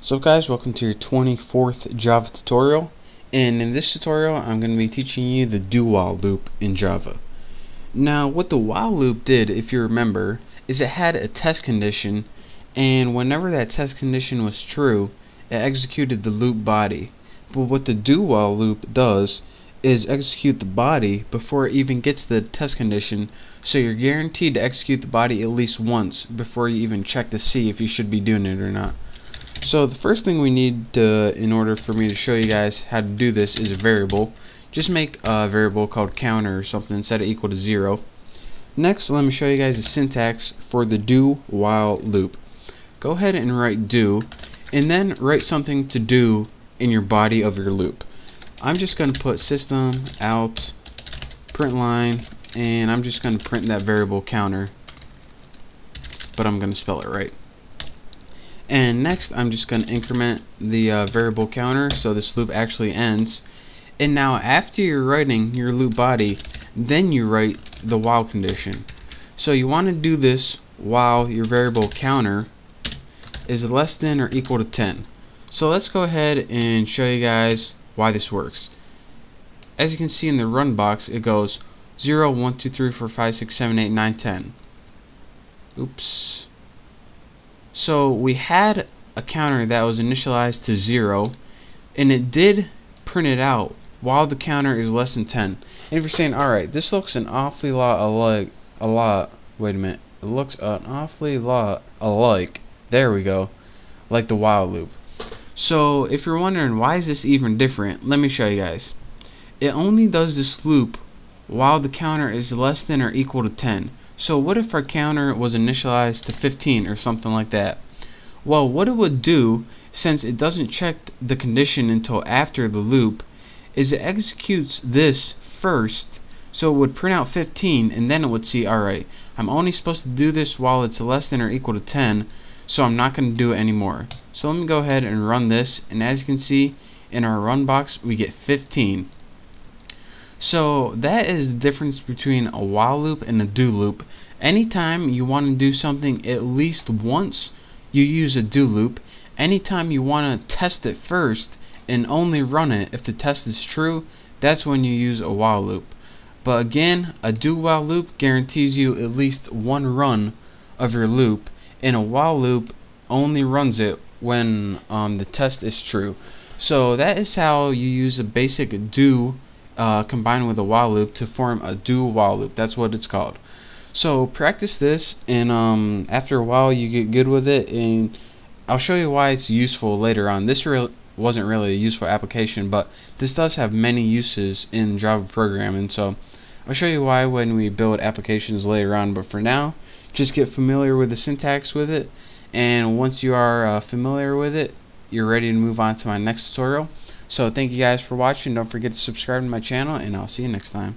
So guys, welcome to your 24th Java tutorial, and in this tutorial I'm going to be teaching you the do while loop in Java. Now what the while loop did, if you remember, is it had a test condition, and whenever that test condition was true, it executed the loop body. But what the do while loop does is execute the body before it even gets the test condition, so you're guaranteed to execute the body at least once before you even check to see if you should be doing it or not. So the first thing we need in order for me to show you guys how to do this is a variable. Just make a variable called counter or something, set it equal to 0. Next, let me show you guys the syntax for the do while loop. Go ahead and write do, and then write something to do in your body of your loop. I'm just going to put system out print line, and I'm just going to print that variable counter, but I'm going to spell it right. And next I'm just going to increment the variable counter so this loop actually ends. And now after you're writing your loop body, then you write the while condition. So you want to do this while your variable counter is less than or equal to 10. So let's go ahead and show you guys why this works. As you can see in the run box, it goes 0, 1, 2, 3, 4, 5, 6, 7, 8, 9, 10. Oops. So we had a counter that was initialized to 0, and it did print it out while the counter is less than 10. And if you're saying, alright, this looks an awfully lot alike, wait a minute, it looks an awfully lot alike, there we go, like the while loop. So if you're wondering why is this even different, let me show you guys. It only does this loop while the counter is less than or equal to 10. So what if our counter was initialized to 15 or something like that? Well, what it would do, since it doesn't check the condition until after the loop, is it executes this first, so it would print out 15, and then it would see, alright, I'm only supposed to do this while it's less than or equal to 10, so I'm not going to do it anymore. So let me go ahead and run this, and as you can see in our run box we get 15. So that is the difference between a while loop and a do loop. Anytime you want to do something at least once, you use a do loop. Anytime you want to test it first and only run it if the test is true, that's when you use a while loop. But again, a do while loop guarantees you at least one run of your loop, and a while loop only runs it when the test is true. So that is how you use a basic do combined with a while loop to form a do while loop. That's what it's called. So practice this, and after a while you get good with it, and I'll show you why it's useful later on. This wasn't really a useful application, but this does have many uses in Java programming, so I'll show you why when we build applications later on. But for now, just get familiar with the syntax with it, and once you are familiar with it, you're ready to move on to my next tutorial. So thank you guys for watching. Don't forget to subscribe to my channel, and I'll see you next time.